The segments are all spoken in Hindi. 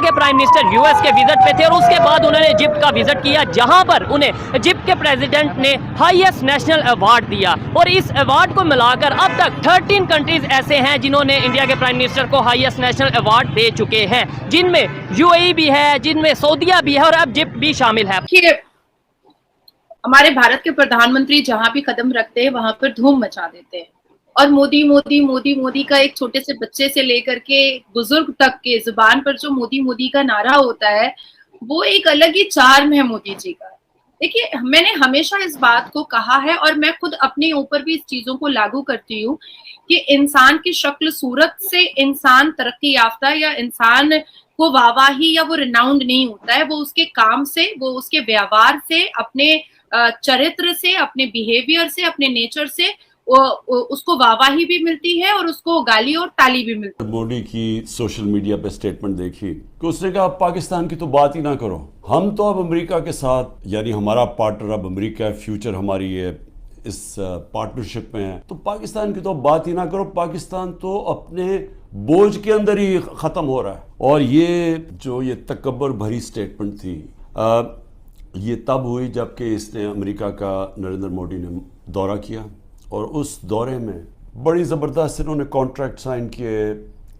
के प्राइम मिनिस्टर यूएस के विजिट पे थे और उसके बाद उन्होंने इजिप्ट का विजिट किया, जहां पर उन्हें इजिप्ट के प्रेसिडेंट ने हाईएस्ट नेशनल अवार्ड दिया। और इस अवार्ड को मिलाकर अब तक 13 कंट्रीज ऐसे हैं जिन्होंने इंडिया के प्राइम मिनिस्टर को हाईएस्ट नेशनल अवार्ड दे चुके हैं, जिनमें यूएई भी है, जिनमें सऊदीया भी है और अब इजिप्ट भी शामिल है। हमारे भारत के प्रधानमंत्री जहां भी कदम रखते हैं वहां पर धूम मचा देते हैं, और मोदी मोदी मोदी मोदी का एक छोटे से बच्चे से लेकर के बुजुर्ग तक के जुबान पर जो मोदी मोदी का नारा होता है, वो एक अलग ही चार्म है मोदी जी का। देखिए, मैंने हमेशा इस बात को कहा है और मैं खुद अपने ऊपर भी इस चीजों को लागू करती हूँ कि इंसान की शक्ल सूरत से इंसान तरक्की याफ्ता या इंसान को वाहवाही या वो रिनाउंड नहीं होता है, वो उसके काम से, वो उसके व्यवहार से, अपने चरित्र से, अपने बिहेवियर से, अपने नेचर से उसको वाहवाही भी मिलती है और उसको गाली और ताली भी मिलती है। मोदी की सोशल मीडिया पे स्टेटमेंट देखी कि उसने कहा पाकिस्तान की तो बात ही ना करो, हम तो अब अमेरिका के साथ, यानी हमारा पार्टनर अब अमेरिका है, फ्यूचर हमारी है इस पार्टनरशिप में है, तो पाकिस्तान की तो बात ही ना करो, पाकिस्तान तो अपने बोझ के अंदर ही खत्म हो रहा है। और ये तकब्बुर भरी स्टेटमेंट थी, ये तब हुई जबकि इसने अमेरिका का नरेंद्र मोदी ने दौरा किया और उस दौरे में बड़ी ज़बरदस्त इन्होंने कॉन्ट्रैक्ट साइन किए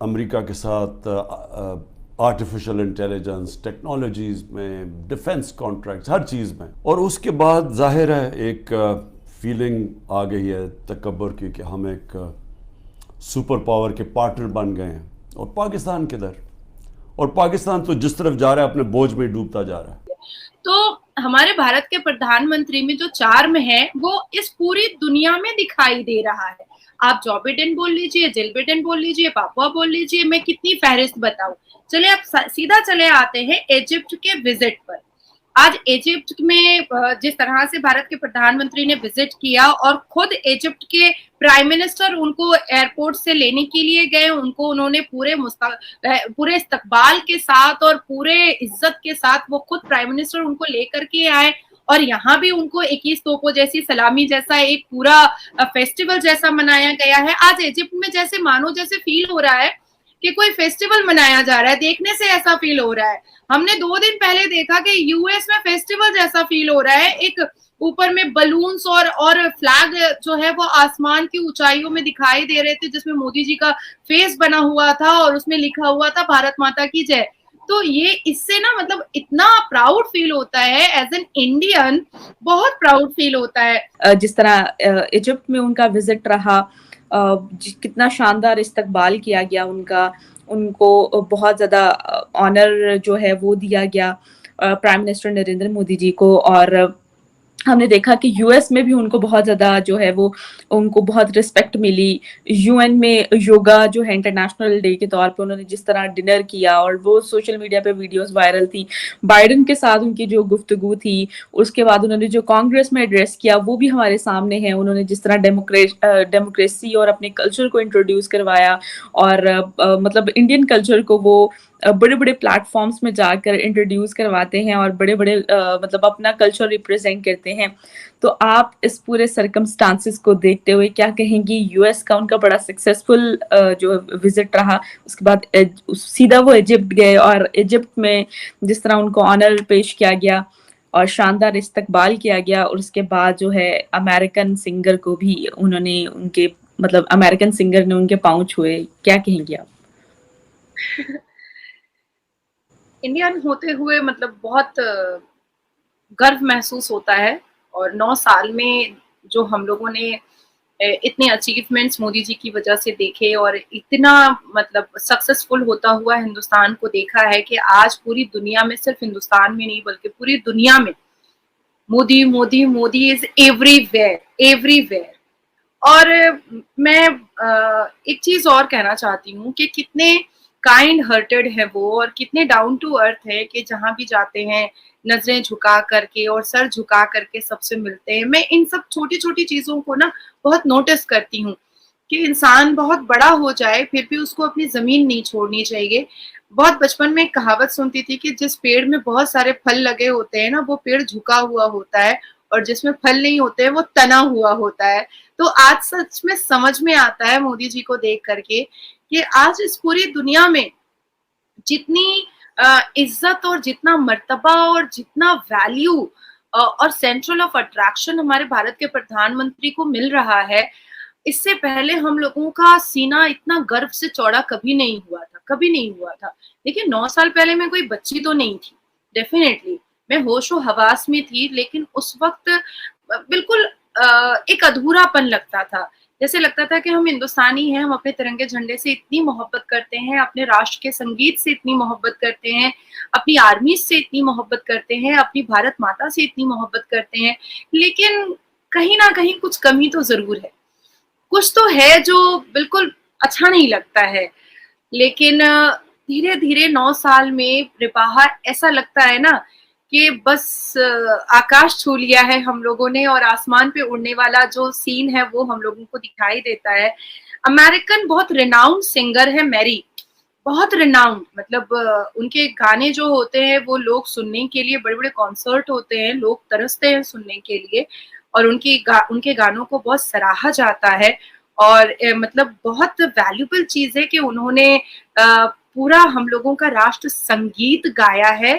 अमेरिका के साथ, आर्टिफिशियल इंटेलिजेंस टेक्नोलॉजीज़ में, डिफेंस कॉन्ट्रैक्ट्स, हर चीज़ में। और उसके बाद जाहिर है एक फीलिंग आ गई है तकब्बुर की कि हम एक सुपर पावर के पार्टनर बन गए हैं और पाकिस्तान किधर, और पाकिस्तान तो जिस तरफ जा रहा है अपने बोझ में डूबता जा रहा है। तो हमारे भारत के प्रधानमंत्री में जो चार्म है वो इस पूरी दुनिया में दिखाई दे रहा है। आप जो बिडेन बोल लीजिए, जिल बिडेन बोल लीजिए, पापुआ बोल लीजिए, मैं कितनी फहरिस्त बताऊं। चले अब सीधा चले आते हैं इजिप्ट के विजिट पर। आज इजिप्ट में जिस तरह से भारत के प्रधानमंत्री ने विजिट किया और खुद इजिप्ट के प्राइम मिनिस्टर उनको एयरपोर्ट से लेने के लिए गए, उनको उन्होंने पूरे इस्तकबाल के साथ और पूरे इज्जत के साथ वो खुद प्राइम मिनिस्टर उनको लेकर के आए, और यहाँ भी उनको 21 तोपों जैसी सलामी जैसा एक पूरा फेस्टिवल जैसा मनाया गया है। आज इजिप्ट में जैसे मानो जैसे फील हो रहा है कि कोई फेस्टिवल मनाया जा रहा है, देखने से ऐसा फील हो रहा है। हमने 2 दिन पहले देखा कि यूएस में फेस्टिवल जैसा फील हो रहा है, एक ऊपर में बलून्स और फ्लैग जो है वो आसमान की ऊंचाइयों में दिखाई दे रहे थे, जिसमें मोदी जी का फेस बना हुआ था और उसमें लिखा हुआ था भारत माता की जय। तो ये इससे ना मतलब इतना प्राउड फील होता है, एज एन इंडियन बहुत प्राउड फील होता है। जिस तरह इजिप्ट में उनका विजिट रहा, कितना शानदार इस्तकबाल किया गया उनको बहुत ज़्यादा ऑनर जो है वो दिया गया प्राइम मिनिस्टर नरेंद्र मोदी जी को। और हमने देखा कि यूएस में भी उनको बहुत ज़्यादा जो है वो उनको बहुत रिस्पेक्ट मिली। यूएन में योगा जो है इंटरनेशनल डे के तौर पे उन्होंने जिस तरह डिनर किया और वो सोशल मीडिया पे वीडियोस वायरल थी। बाइडेन के साथ उनकी जो गुफ्तगू थी, उसके बाद उन्होंने जो कांग्रेस में एड्रेस किया वो भी हमारे सामने है। उन्होंने जिस तरह डेमोक्रेसी और अपने कल्चर को इंट्रोड्यूस करवाया और मतलब इंडियन कल्चर को वो बड़े बड़े प्लेटफॉर्म्स में जाकर इंट्रोड्यूस करवाते हैं और बड़े बड़े मतलब अपना कल्चर रिप्रेजेंट करते हैं। तो आप इस पूरे सर्कमस्टांसेस को देखते हुए क्या कहेंगी? यूएस का उनका बड़ा सक्सेसफुल जो विजिट रहा, उसके बाद सीधा वो इजिप्ट गए और इजिप्ट में जिस तरह उनको ऑनर पेश किया गया और शानदार इस्तकबाल किया गया, और उसके बाद जो है अमेरिकन सिंगर को भी उन्होंने उनके मतलब अमेरिकन सिंगर ने उनके पाँव छुए, क्या कहेंगी आप? इंडियन होते हुए मतलब बहुत गर्व महसूस होता है, और 9 साल में जो हम लोगों ने इतने अचीवमेंट्स मोदी जी की वजह से देखे और इतना मतलब सक्सेसफुल होता हुआ हिंदुस्तान को देखा है कि आज पूरी दुनिया में, सिर्फ हिंदुस्तान में नहीं बल्कि पूरी दुनिया में Modi Modi Modi is everywhere everywhere. और मैं एक चीज और कहना चाहती हूँ कि कितने काइंड हार्टेड है वो और कितने डाउन टू अर्थ है कि जहां भी जाते हैं नजरें झुका करके और सर झुका करके सबसे मिलते हैं। मैं इन सब छोटी छोटी चीजों को ना बहुत नोटिस करती हूँ कि इंसान बहुत बड़ा हो जाए फिर भी उसको अपनी जमीन नहीं छोड़नी चाहिए। बहुत बचपन में एक कहावत सुनती थी कि जिस पेड़ में बहुत सारे फल लगे होते हैं ना, वो पेड़ झुका हुआ होता है, और जिसमें फल नहीं होते हैं वो तना हुआ होता है। तो आज सच में समझ में आता है मोदी जी को देख करके कि आज इस पूरी दुनिया में जितनी इज्जत और जितना मर्तबा और जितना वैल्यू और सेंट्रल ऑफ अट्रैक्शन हमारे भारत के प्रधानमंत्री को मिल रहा है, इससे पहले हम लोगों का सीना इतना गर्व से चौड़ा कभी नहीं हुआ था, कभी नहीं हुआ था। देखिए 9 साल पहले मैं कोई बच्ची तो नहीं थी, डेफिनेटली मैं होश-ओ-हवास में थी, लेकिन उस वक़्त बिल्कुल एक अधूरापन लगता था। जैसे लगता था कि हम हिंदुस्तानी हैं, हम अपने तिरंगे झंडे से इतनी मोहब्बत करते हैं, अपने राष्ट्र के संगीत से इतनी मोहब्बत करते हैं, अपनी आर्मी से इतनी मोहब्बत करते हैं, अपनी भारत माता से इतनी मोहब्बत करते हैं, लेकिन कहीं न कहीं कुछ कमी तो ज़रूर है। कुछ तो है जो बिल्कुल अच्छा नहीं लगता है, लेकिन धीरे-धीरे 9 साल में रिपाहा ऐसा लगता है ना कि बस आकाश छू लिया है हम लोगों ने और आसमान पे उड़ने वाला जो सीन है वो हम लोगों को दिखाई देता है। अमेरिकन बहुत रिनाउंड सिंगर है मैरी, बहुत रिनाउंड, मतलब उनके गाने जो होते हैं वो लोग सुनने के लिए, बड़े-बड़े कॉन्सर्ट होते हैं, लोग तरसते हैं सुनने के लिए और उनके गानों को बहुत सराहा जाता है और मतलब बहुत वैल्यूएबल चीज़ है कि उन्होंने पूरा हम लोगों का राष्ट्र संगीत गाया है।